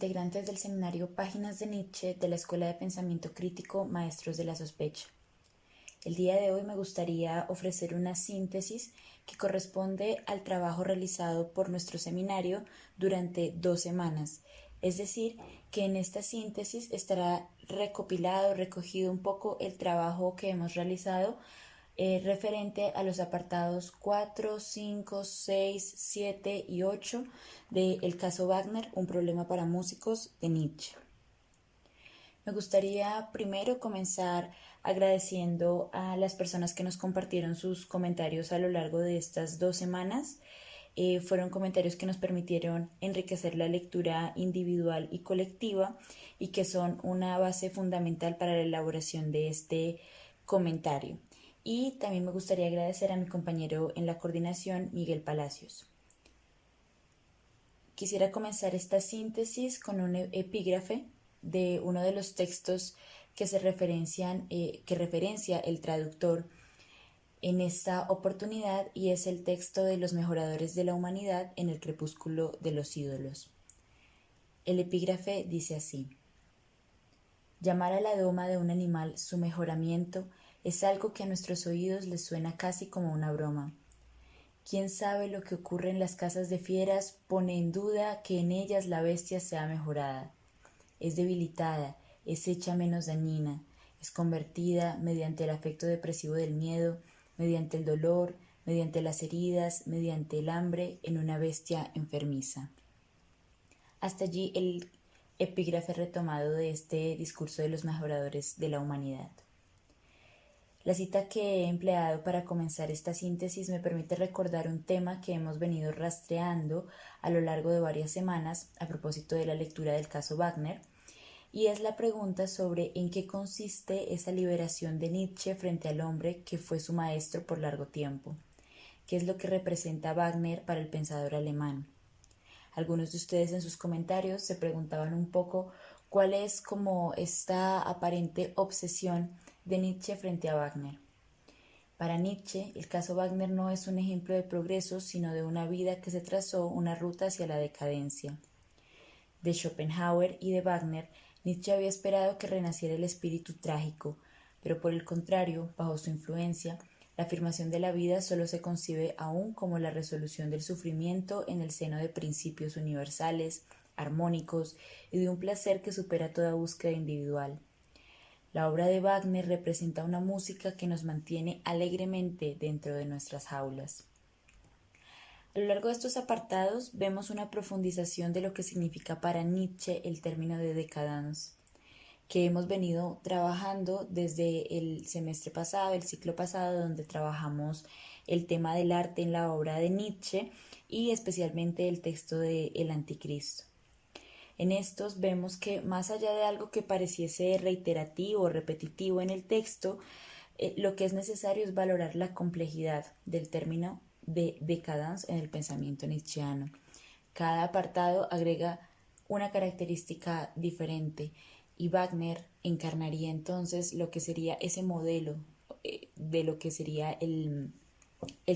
integrantes del seminario Páginas de Nietzsche de la Escuela de Pensamiento Crítico Maestros de la Sospecha. El día de hoy me gustaría ofrecer una síntesis que corresponde al trabajo realizado por nuestro seminario durante 2 semanas. Es decir, que en esta síntesis estará recogido un poco el trabajo que hemos realizado referente a los apartados 4, 5, 6, 7 y 8 del caso Wagner, un problema para músicos de Nietzsche. Me gustaría primero comenzar agradeciendo a las personas que nos compartieron sus comentarios a lo largo de estas 2 semanas. Fueron comentarios que nos permitieron enriquecer la lectura individual y colectiva y que son una base fundamental para la elaboración de este comentario. Y también me gustaría agradecer a mi compañero en la coordinación, Miguel Palacios. Quisiera comenzar esta síntesis con un epígrafe de uno de los textos que referencia el traductor en esta oportunidad, y es el texto de Los mejoradores de la humanidad en el crepúsculo de los ídolos. El epígrafe dice así: llamar a la doma de un animal su mejoramiento es algo que a nuestros oídos les suena casi como una broma. Quién sabe lo que ocurre en las casas de fieras pone en duda que en ellas la bestia sea mejorada. Es debilitada, es hecha menos dañina, es convertida mediante el afecto depresivo del miedo, mediante el dolor, mediante las heridas, mediante el hambre, en una bestia enfermiza. Hasta allí el epígrafe retomado de este discurso de los mejoradores de la humanidad. La cita que he empleado para comenzar esta síntesis me permite recordar un tema que hemos venido rastreando a lo largo de varias semanas a propósito de la lectura del caso Wagner, y es la pregunta sobre en qué consiste esa liberación de Nietzsche frente al hombre que fue su maestro por largo tiempo. ¿Qué es lo que representa Wagner para el pensador alemán? Algunos de ustedes en sus comentarios se preguntaban un poco cuál es como esta aparente obsesión de Nietzsche frente a Wagner. Para Nietzsche, el caso Wagner no es un ejemplo de progreso, sino de una vida que se trazó una ruta hacia la decadencia. De Schopenhauer y de Wagner, Nietzsche había esperado que renaciera el espíritu trágico, pero por el contrario, bajo su influencia, la afirmación de la vida solo se concibe aún como la resolución del sufrimiento en el seno de principios universales, armónicos y de un placer que supera toda búsqueda individual. La obra de Wagner representa una música que nos mantiene alegremente dentro de nuestras jaulas. A lo largo de estos apartados vemos una profundización de lo que significa para Nietzsche el término de décadence, que hemos venido trabajando desde el semestre pasado, el ciclo pasado, donde trabajamos el tema del arte en la obra de Nietzsche y especialmente el texto de El Anticristo. En estos vemos que más allá de algo que pareciese reiterativo o repetitivo en el texto, lo que es necesario es valorar la complejidad del término de décadence en el pensamiento nietzscheano. Cada apartado agrega una característica diferente y Wagner encarnaría entonces lo que sería ese modelo de lo que sería el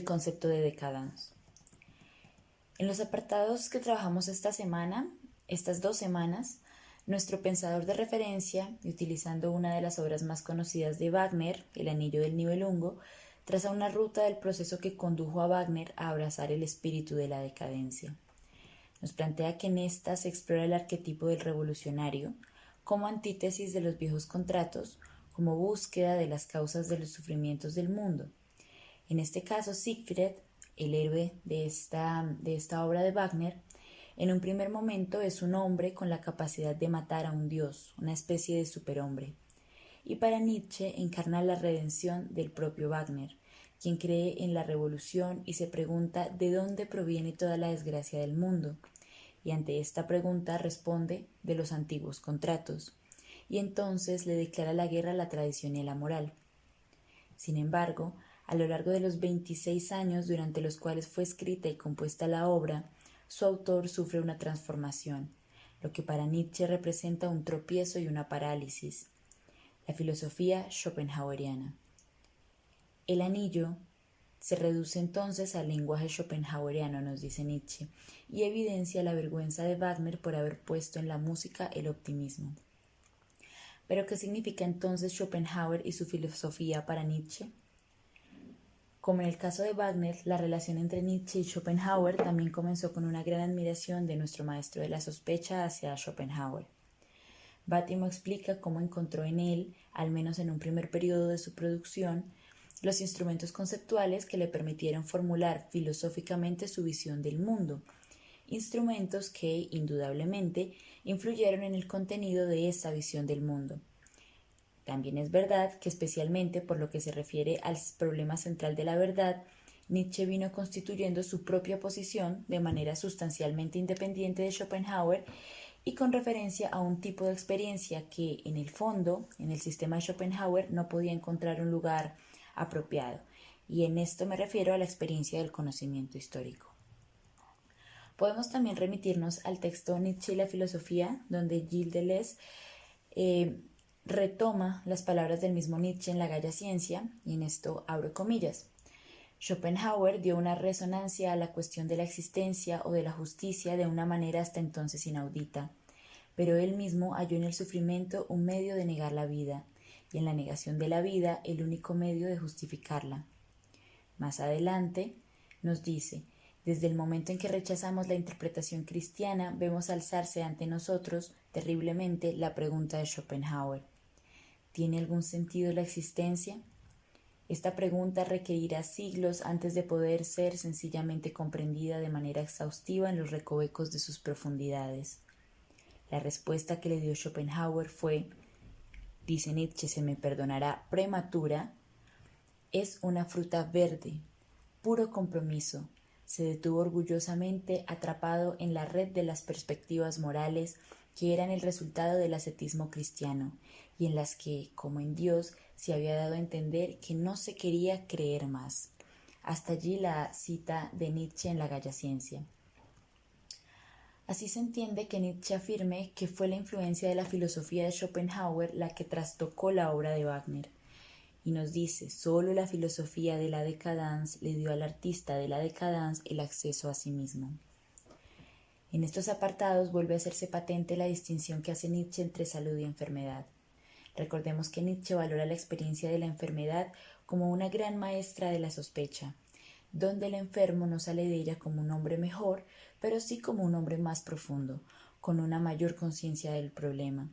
concepto de décadence. En los apartados que trabajamos estas 2 semanas, nuestro pensador de referencia, utilizando una de las obras más conocidas de Wagner, El Anillo del Nibelungo, traza una ruta del proceso que condujo a Wagner a abrazar el espíritu de la decadencia. Nos plantea que en esta se explora el arquetipo del revolucionario como antítesis de los viejos contratos, como búsqueda de las causas de los sufrimientos del mundo. En este caso, Siegfried, el héroe de esta obra de Wagner, en un primer momento es un hombre con la capacidad de matar a un dios, una especie de superhombre. Y para Nietzsche encarna la redención del propio Wagner, quien cree en la revolución y se pregunta de dónde proviene toda la desgracia del mundo. Y ante esta pregunta responde de los antiguos contratos, y entonces le declara la guerra a la tradición y a la moral. Sin embargo, a lo largo de los 26 años durante los cuales fue escrita y compuesta la obra, su autor sufre una transformación, lo que para Nietzsche representa un tropiezo y una parálisis. La filosofía schopenhaueriana. El anillo, Se reduce entonces al lenguaje schopenhaueriano, nos dice Nietzsche, y evidencia la vergüenza de Wagner por haber puesto en la música el optimismo. ¿Pero qué significa entonces Schopenhauer y su filosofía para Nietzsche? Como en el caso de Wagner, la relación entre Nietzsche y Schopenhauer también comenzó con una gran admiración de nuestro maestro de la sospecha hacia Schopenhauer. Bátimo explica cómo encontró en él, al menos en un primer periodo de su producción, los instrumentos conceptuales que le permitieron formular filosóficamente su visión del mundo, instrumentos que, indudablemente, influyeron en el contenido de esa visión del mundo. También es verdad que, especialmente por lo que se refiere al problema central de la verdad, Nietzsche vino constituyendo su propia posición de manera sustancialmente independiente de Schopenhauer y con referencia a un tipo de experiencia que, en el fondo, en el sistema de Schopenhauer no podía encontrar un lugar apropiado, y en esto me refiero a la experiencia del conocimiento histórico. Podemos también remitirnos al texto Nietzsche y la filosofía, donde Gilles Deleuze retoma las palabras del mismo Nietzsche en La Galla Ciencia, y en esto abro comillas. Schopenhauer dio una resonancia a la cuestión de la existencia o de la justicia de una manera hasta entonces inaudita, pero él mismo halló en el sufrimiento un medio de negar la vida, y en la negación de la vida el único medio de justificarla. Más adelante nos dice, desde el momento en que rechazamos la interpretación cristiana, vemos alzarse ante nosotros terriblemente la pregunta de Schopenhauer. ¿Tiene algún sentido la existencia? Esta pregunta requerirá siglos antes de poder ser sencillamente comprendida de manera exhaustiva en los recovecos de sus profundidades. La respuesta que le dio Schopenhauer fue, dice Nietzsche, se me perdonará, prematura, es una fruta verde, puro compromiso. Se detuvo orgullosamente atrapado en la red de las perspectivas morales que eran el resultado del ascetismo cristiano y en las que, como en Dios, se había dado a entender que no se quería creer más. Hasta allí la cita de Nietzsche en La Galla Ciencia. Así se entiende que Nietzsche afirme que fue la influencia de la filosofía de Schopenhauer la que trastocó la obra de Wagner. Y nos dice, solo la filosofía de la décadence le dio al artista de la décadence el acceso a sí mismo. En estos apartados vuelve a hacerse patente la distinción que hace Nietzsche entre salud y enfermedad. Recordemos que Nietzsche valora la experiencia de la enfermedad como una gran maestra de la sospecha, donde el enfermo no sale de ella como un hombre mejor, pero sí como un hombre más profundo, con una mayor conciencia del problema.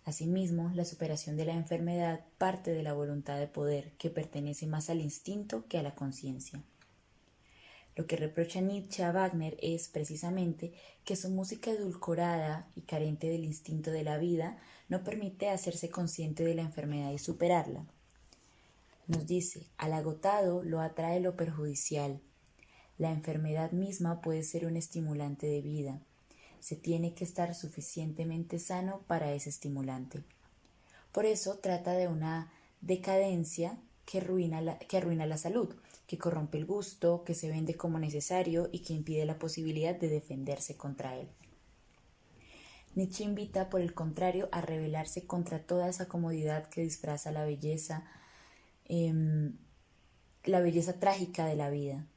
Asimismo, la superación de la enfermedad parte de la voluntad de poder, que pertenece más al instinto que a la conciencia. Lo que reprocha Nietzsche a Wagner es, precisamente, que su música edulcorada y carente del instinto de la vida no permite hacerse consciente de la enfermedad y superarla. Nos dice, al agotado lo atrae lo perjudicial. La enfermedad misma puede ser un estimulante de vida. Se tiene que estar suficientemente sano para ese estimulante. Por eso trata de una decadencia que arruina la salud, que corrompe el gusto, que se vende como necesario y que impide la posibilidad de defenderse contra él. Nietzsche invita, por el contrario, a rebelarse contra toda esa comodidad que disfraza la belleza trágica de la vida.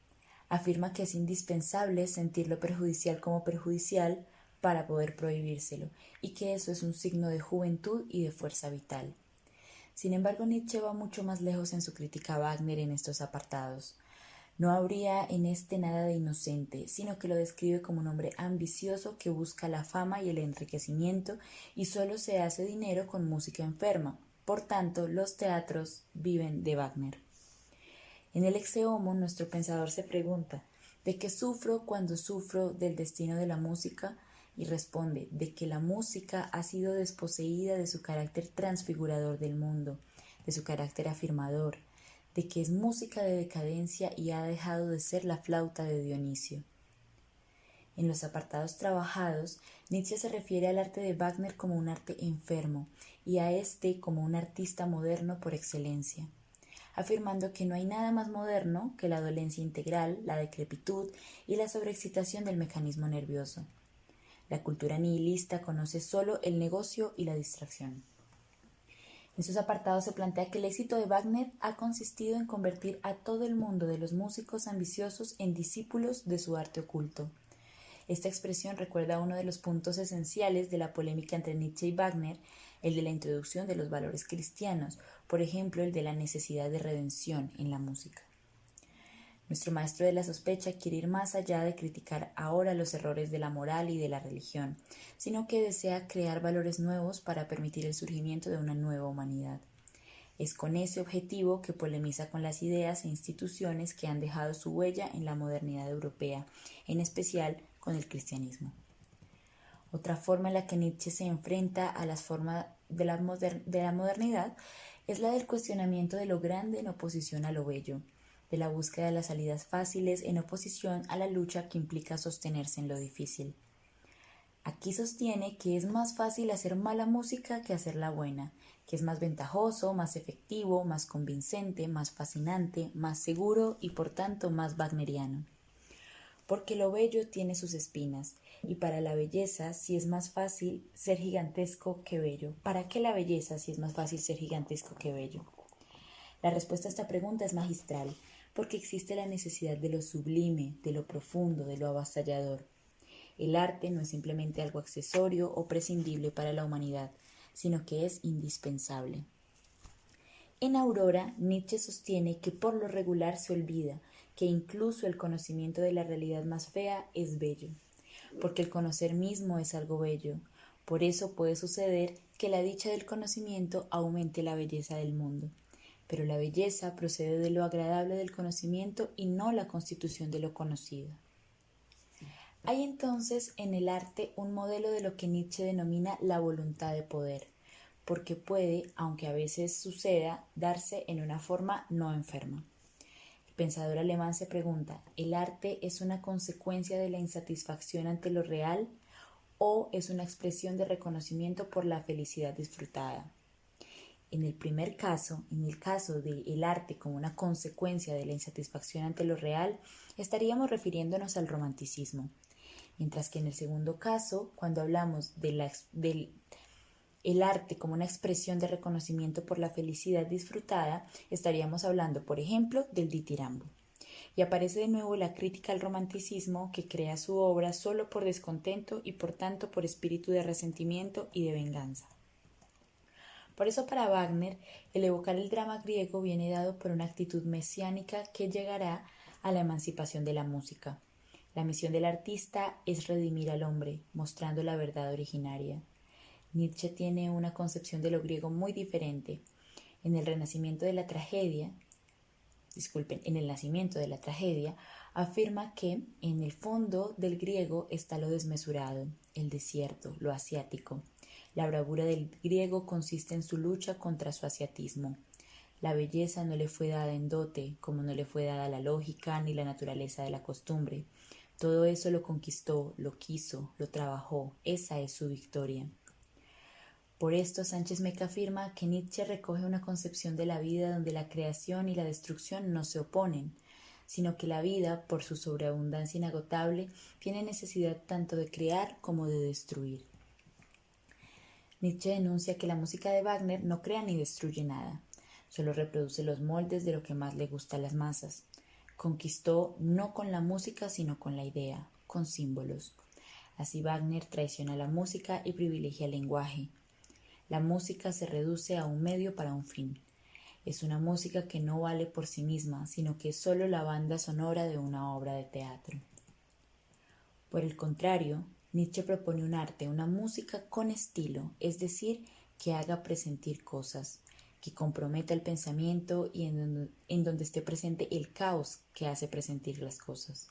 Afirma que es indispensable sentir lo perjudicial como perjudicial para poder prohibírselo, y que eso es un signo de juventud y de fuerza vital. Sin embargo, Nietzsche va mucho más lejos en su crítica a Wagner en estos apartados. No habría en este nada de inocente, sino que lo describe como un hombre ambicioso que busca la fama y el enriquecimiento y solo se hace dinero con música enferma. Por tanto, los teatros viven de Wagner. En el Ecce Homo, nuestro pensador se pregunta, ¿de qué sufro cuando sufro del destino de la música? Y responde, de que la música ha sido desposeída de su carácter transfigurador del mundo, de su carácter afirmador, de que es música de decadencia y ha dejado de ser la flauta de Dionisio. En los apartados trabajados, Nietzsche se refiere al arte de Wagner como un arte enfermo y a este como un artista moderno por excelencia, afirmando que no hay nada más moderno que la dolencia integral, la decrepitud y la sobreexcitación del mecanismo nervioso. La cultura nihilista conoce solo el negocio y la distracción. En sus apartados se plantea que el éxito de Wagner ha consistido en convertir a todo el mundo de los músicos ambiciosos en discípulos de su arte oculto. Esta expresión recuerda uno de los puntos esenciales de la polémica entre Nietzsche y Wagner, el de la introducción de los valores cristianos, por ejemplo, el de la necesidad de redención en la música. Nuestro maestro de la sospecha quiere ir más allá de criticar ahora los errores de la moral y de la religión, sino que desea crear valores nuevos para permitir el surgimiento de una nueva humanidad. Es con ese objetivo que polemiza con las ideas e instituciones que han dejado su huella en la modernidad europea, en especial con el cristianismo. Otra forma en la que Nietzsche se enfrenta a las formas de la modernidad es la del cuestionamiento de lo grande en oposición a lo bello, de la búsqueda de las salidas fáciles en oposición a la lucha que implica sostenerse en lo difícil. Aquí sostiene que es más fácil hacer mala música que hacerla buena, que es más ventajoso, más efectivo, más convincente, más fascinante, más seguro y por tanto más wagneriano. Porque lo bello tiene sus espinas, y para la belleza sí es más fácil ser gigantesco que bello. ¿Para qué la belleza si es más fácil ser gigantesco que bello? La respuesta a esta pregunta es magistral, porque existe la necesidad de lo sublime, de lo profundo, de lo avasallador. El arte no es simplemente algo accesorio o prescindible para la humanidad, sino que es indispensable. En Aurora, Nietzsche sostiene que por lo regular se olvida que incluso el conocimiento de la realidad más fea es bello, porque el conocer mismo es algo bello. Por eso puede suceder que la dicha del conocimiento aumente la belleza del mundo. Pero la belleza procede de lo agradable del conocimiento y no la constitución de lo conocido. Hay entonces en el arte un modelo de lo que Nietzsche denomina la voluntad de poder, porque puede, aunque a veces suceda, darse en una forma no enferma. El pensador alemán se pregunta, ¿el arte es una consecuencia de la insatisfacción ante lo real o es una expresión de reconocimiento por la felicidad disfrutada? En el primer caso, en el caso del arte como una consecuencia de la insatisfacción ante lo real, estaríamos refiriéndonos al romanticismo. Mientras que en el segundo caso, cuando hablamos del arte como una expresión de reconocimiento por la felicidad disfrutada, estaríamos hablando, por ejemplo, del ditirambo. Y aparece de nuevo la crítica al romanticismo que crea su obra solo por descontento y por tanto por espíritu de resentimiento y de venganza. Por eso para Wagner, el evocar el drama griego viene dado por una actitud mesiánica que llegará a la emancipación de la música. La misión del artista es redimir al hombre, mostrando la verdad originaria. Nietzsche tiene una concepción de lo griego muy diferente. En el nacimiento de la tragedia, afirma que en el fondo del griego está lo desmesurado, el desierto, lo asiático. La bravura del griego consiste en su lucha contra su asiatismo. La belleza no le fue dada en dote, como no le fue dada la lógica ni la naturaleza de la costumbre. Todo eso lo conquistó, lo quiso, lo trabajó. Esa es su victoria. Por esto, Sánchez Meca afirma que Nietzsche recoge una concepción de la vida donde la creación y la destrucción no se oponen, sino que la vida, por su sobreabundancia inagotable, tiene necesidad tanto de crear como de destruir. Nietzsche denuncia que la música de Wagner no crea ni destruye nada, solo reproduce los moldes de lo que más le gusta a las masas. Conquistó no con la música, sino con la idea, con símbolos. Así Wagner traiciona la música y privilegia el lenguaje. La música se reduce a un medio para un fin. Es una música que no vale por sí misma, sino que es solo la banda sonora de una obra de teatro. Por el contrario, Nietzsche propone un arte, una música con estilo, es decir, que haga presentir cosas, que comprometa el pensamiento y en donde esté presente el caos que hace presentir las cosas.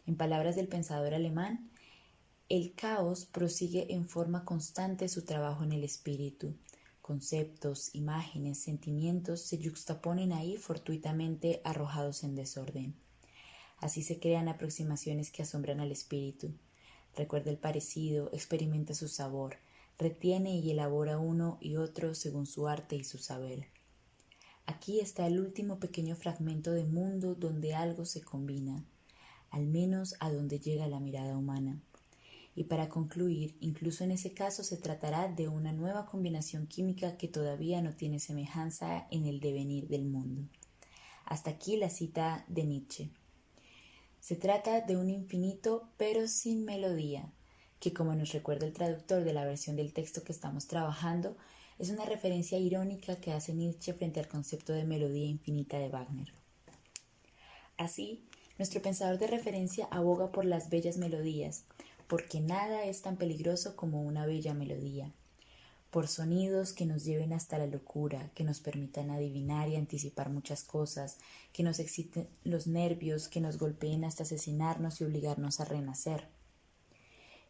En palabras del pensador alemán, el caos prosigue en forma constante su trabajo en el espíritu. Conceptos, imágenes, sentimientos se yuxtaponen ahí fortuitamente arrojados en desorden. Así se crean aproximaciones que asombran al espíritu. Recuerda el parecido, experimenta su sabor, retiene y elabora uno y otro según su arte y su saber. Aquí está el último pequeño fragmento de mundo donde algo se combina, al menos a donde llega la mirada humana. Y para concluir, incluso en ese caso se tratará de una nueva combinación química que todavía no tiene semejanza en el devenir del mundo. Hasta aquí la cita de Nietzsche. Se trata de un infinito pero sin melodía, que como nos recuerda el traductor de la versión del texto que estamos trabajando, es una referencia irónica que hace Nietzsche frente al concepto de melodía infinita de Wagner. Así, nuestro pensador de referencia aboga por las bellas melodías, porque nada es tan peligroso como una bella melodía, por sonidos que nos lleven hasta la locura, que nos permitan adivinar y anticipar muchas cosas, que nos exciten los nervios, que nos golpeen hasta asesinarnos y obligarnos a renacer.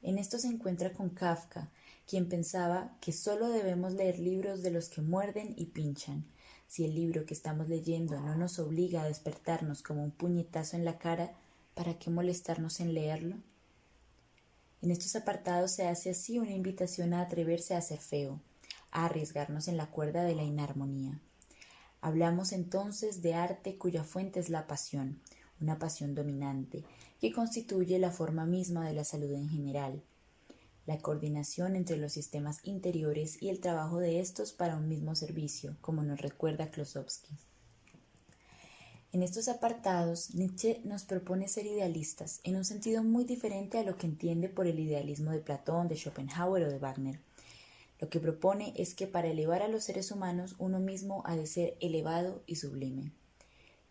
En esto se encuentra con Kafka, quien pensaba que solo debemos leer libros de los que muerden y pinchan. Si el libro que estamos leyendo no nos obliga a despertarnos como un puñetazo en la cara, ¿para qué molestarnos en leerlo? En estos apartados se hace así una invitación a atreverse a ser feo, a arriesgarnos en la cuerda de la inarmonía. Hablamos entonces de arte cuya fuente es la pasión, una pasión dominante, que constituye la forma misma de la salud en general, la coordinación entre los sistemas interiores y el trabajo de estos para un mismo servicio, como nos recuerda Klossowski. En estos apartados, Nietzsche nos propone ser idealistas, en un sentido muy diferente a lo que entiende por el idealismo de Platón, de Schopenhauer o de Wagner. Lo que propone es que para elevar a los seres humanos uno mismo ha de ser elevado y sublime.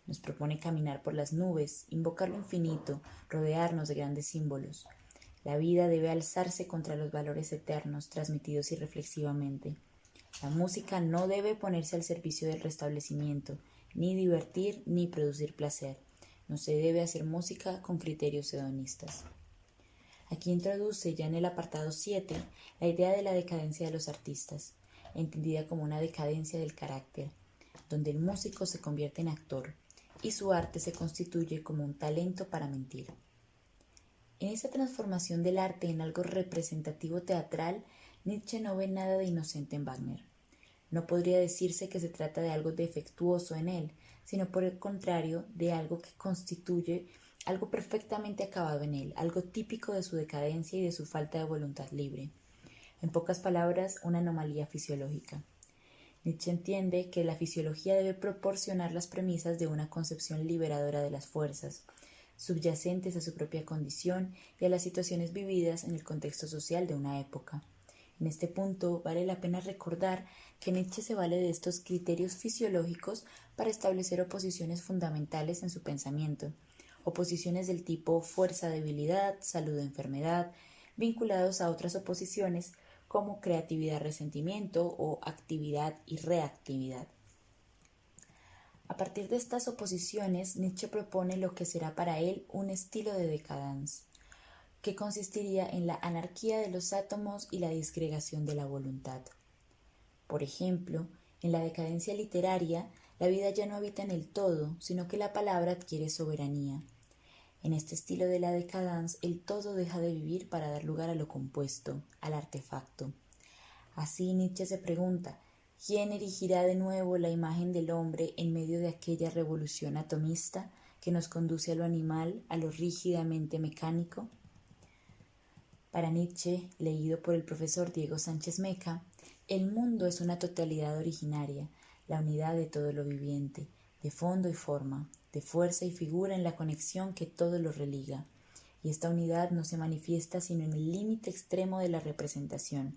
Nos propone caminar por las nubes, invocar lo infinito, rodearnos de grandes símbolos. La vida debe alzarse contra los valores eternos transmitidos irreflexivamente. La música no debe ponerse al servicio del restablecimiento, ni divertir ni producir placer. No se debe hacer música con criterios hedonistas. Aquí introduce ya en el apartado 7 la idea de la decadencia de los artistas, entendida como una decadencia del carácter, donde el músico se convierte en actor y su arte se constituye como un talento para mentir. En esa transformación del arte en algo representativo teatral, Nietzsche no ve nada de inocente en Wagner. No podría decirse que se trata de algo defectuoso en él, sino por el contrario de algo que constituye algo perfectamente acabado en él, algo típico de su decadencia y de su falta de voluntad libre. En pocas palabras, una anomalía fisiológica. Nietzsche entiende que la fisiología debe proporcionar las premisas de una concepción liberadora de las fuerzas, subyacentes a su propia condición y a las situaciones vividas en el contexto social de una época. En este punto vale la pena recordar que Nietzsche se vale de estos criterios fisiológicos para establecer oposiciones fundamentales en su pensamiento, oposiciones del tipo fuerza-debilidad, salud-enfermedad, vinculados a otras oposiciones como creatividad-resentimiento o actividad y reactividad. A partir de estas oposiciones, Nietzsche propone lo que será para él un estilo de décadence, que consistiría en la anarquía de los átomos y la disgregación de la voluntad. Por ejemplo, en la decadencia literaria, la vida ya no habita en el todo, sino que la palabra adquiere soberanía. En este estilo de la décadence, el todo deja de vivir para dar lugar a lo compuesto, al artefacto. Así Nietzsche se pregunta, ¿quién erigirá de nuevo la imagen del hombre en medio de aquella revolución atomista que nos conduce a lo animal, a lo rígidamente mecánico? Para Nietzsche, leído por el profesor Diego Sánchez Meca, el mundo es una totalidad originaria, la unidad de todo lo viviente, de fondo y forma, de fuerza y figura en la conexión que todo lo religa, y esta unidad no se manifiesta sino en el límite extremo de la representación,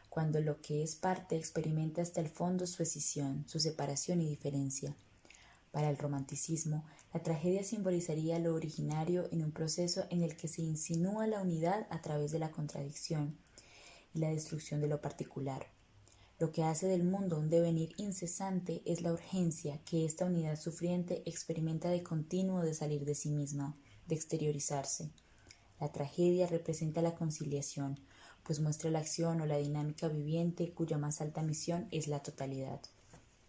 cuando lo que es parte experimenta hasta el fondo su escisión, su separación y diferencia. Para el romanticismo, la tragedia simbolizaría lo originario en un proceso en el que se insinúa la unidad a través de la contradicción y la destrucción de lo particular. Lo que hace del mundo un devenir incesante es la urgencia que esta unidad sufriente experimenta de continuo de salir de sí misma, de exteriorizarse. La tragedia representa la conciliación, pues muestra la acción o la dinámica viviente cuya más alta misión es la totalidad.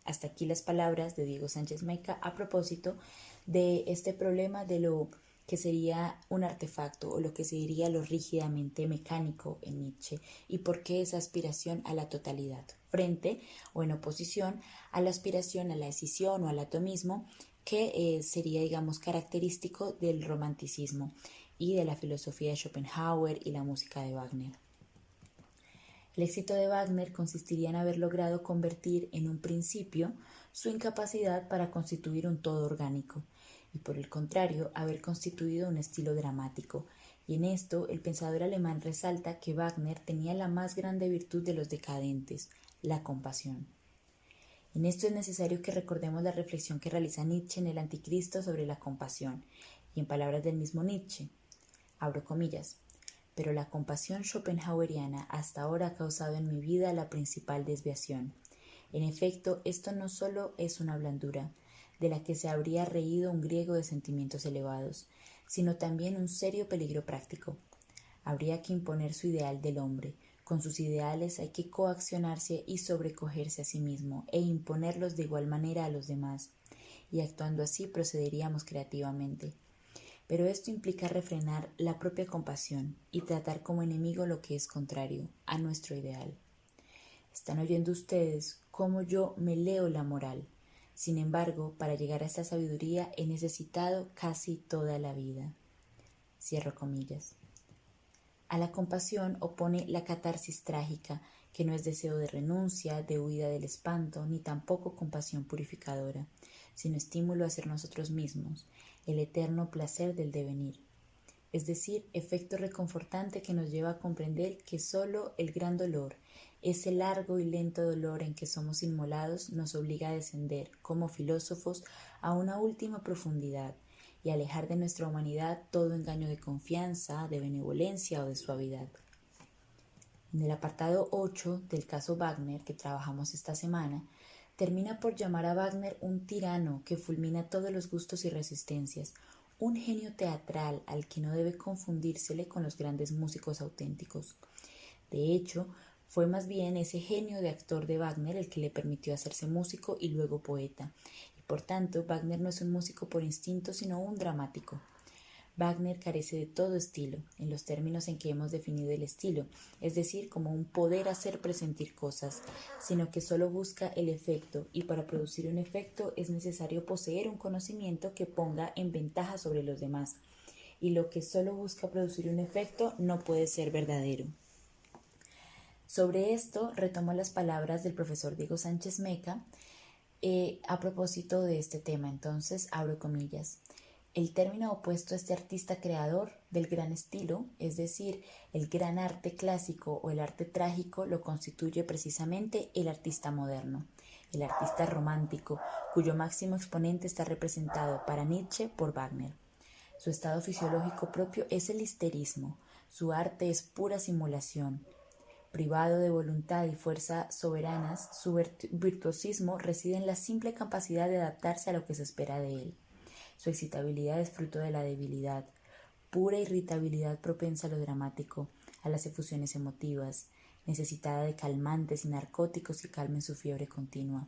Hasta aquí las palabras de Diego Sánchez Meca a propósito de este problema de lo que sería un artefacto o lo que sería lo rígidamente mecánico en Nietzsche y por qué esa aspiración a la totalidad frente o en oposición a la aspiración a la escisión o al atomismo que sería, digamos, característico del romanticismo y de la filosofía de Schopenhauer y la música de Wagner. El éxito de Wagner consistiría en haber logrado convertir en un principio su incapacidad para constituir un todo orgánico, y por el contrario, haber constituido un estilo dramático. Y en esto el pensador alemán resalta que Wagner tenía la más grande virtud de los decadentes, la compasión. En esto es necesario que recordemos la reflexión que realiza Nietzsche en El Anticristo sobre la compasión, y en palabras del mismo Nietzsche, abro comillas, pero la compasión schopenhaueriana hasta ahora ha causado en mi vida la principal desviación. En efecto, esto no solo es una blandura, de la que se habría reído un griego de sentimientos elevados, sino también un serio peligro práctico. Habría que imponer su ideal del hombre. Con sus ideales hay que coaccionarse y sobrecogerse a sí mismo e imponerlos de igual manera a los demás, y actuando así procederíamos creativamente. Pero esto implica refrenar la propia compasión y tratar como enemigo lo que es contrario a nuestro ideal. Están oyendo ustedes cómo yo me leo la moral. Sin embargo, para llegar a esta sabiduría he necesitado casi toda la vida. Cierro comillas. A la compasión opone la catarsis trágica, que no es deseo de renuncia, de huida del espanto, ni tampoco compasión purificadora, sino estímulo a ser nosotros mismos, el eterno placer del devenir, es decir, efecto reconfortante que nos lleva a comprender que sólo el gran dolor, ese largo y lento dolor en que somos inmolados, nos obliga a descender, como filósofos, a una última profundidad y alejar de nuestra humanidad todo engaño de confianza, de benevolencia o de suavidad. En el apartado 8 del caso Wagner que trabajamos esta semana, termina por llamar a Wagner un tirano que fulmina todos los gustos y resistencias, un genio teatral al que no debe confundírsele con los grandes músicos auténticos. De hecho, fue más bien ese genio de actor de Wagner el que le permitió hacerse músico y luego poeta, y por tanto Wagner no es un músico por instinto sino un dramático. Wagner carece de todo estilo, en los términos en que hemos definido el estilo, es decir, como un poder hacer presentir cosas, sino que solo busca el efecto, y para producir un efecto es necesario poseer un conocimiento que ponga en ventaja sobre los demás, y lo que solo busca producir un efecto no puede ser verdadero. Sobre esto retomo las palabras del profesor Diego Sánchez Meca a propósito de este tema. Entonces, abro comillas. El término opuesto a este artista creador del gran estilo, es decir, el gran arte clásico o el arte trágico, lo constituye precisamente el artista moderno, el artista romántico, cuyo máximo exponente está representado para Nietzsche por Wagner. Su estado fisiológico propio es el histerismo, su arte es pura simulación. Privado de voluntad y fuerza soberanas, su virtuosismo reside en la simple capacidad de adaptarse a lo que se espera de él. Su excitabilidad es fruto de la debilidad, pura irritabilidad propensa a lo dramático, a las efusiones emotivas, necesitada de calmantes y narcóticos que calmen su fiebre continua.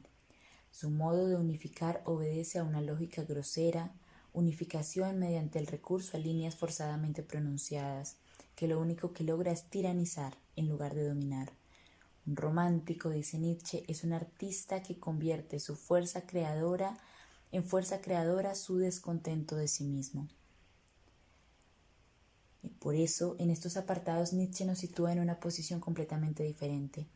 Su modo de unificar obedece a una lógica grosera, unificación mediante el recurso a líneas forzadamente pronunciadas, que lo único que logra es tiranizar en lugar de dominar. Un romántico, dice Nietzsche, es un artista que convierte su fuerza creadora en fuerza creadora su descontento de sí mismo. Y por eso, en estos apartados, Nietzsche nos sitúa en una posición completamente diferente.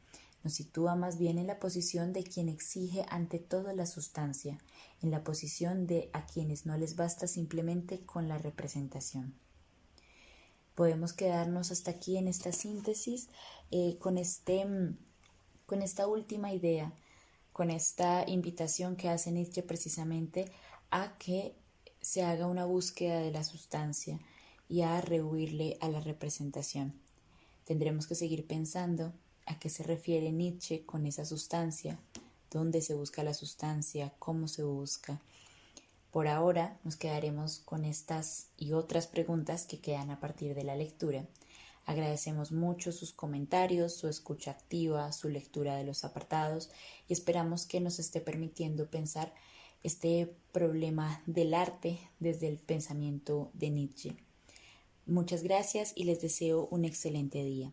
Nos sitúa más bien en la posición de quien exige ante todo la sustancia, en la posición de a quienes no les basta simplemente con la representación. Podemos quedarnos hasta aquí en esta síntesis con esta última idea, con esta invitación que hace Nietzsche precisamente a que se haga una búsqueda de la sustancia y a rehuirle a la representación. Tendremos que seguir pensando a qué se refiere Nietzsche con esa sustancia, dónde se busca la sustancia, cómo se busca. Por ahora nos quedaremos con estas y otras preguntas que quedan a partir de la lectura. Agradecemos mucho sus comentarios, su escucha activa, su lectura de los apartados y esperamos que nos esté permitiendo pensar este problema del arte desde el pensamiento de Nietzsche. Muchas gracias y les deseo un excelente día.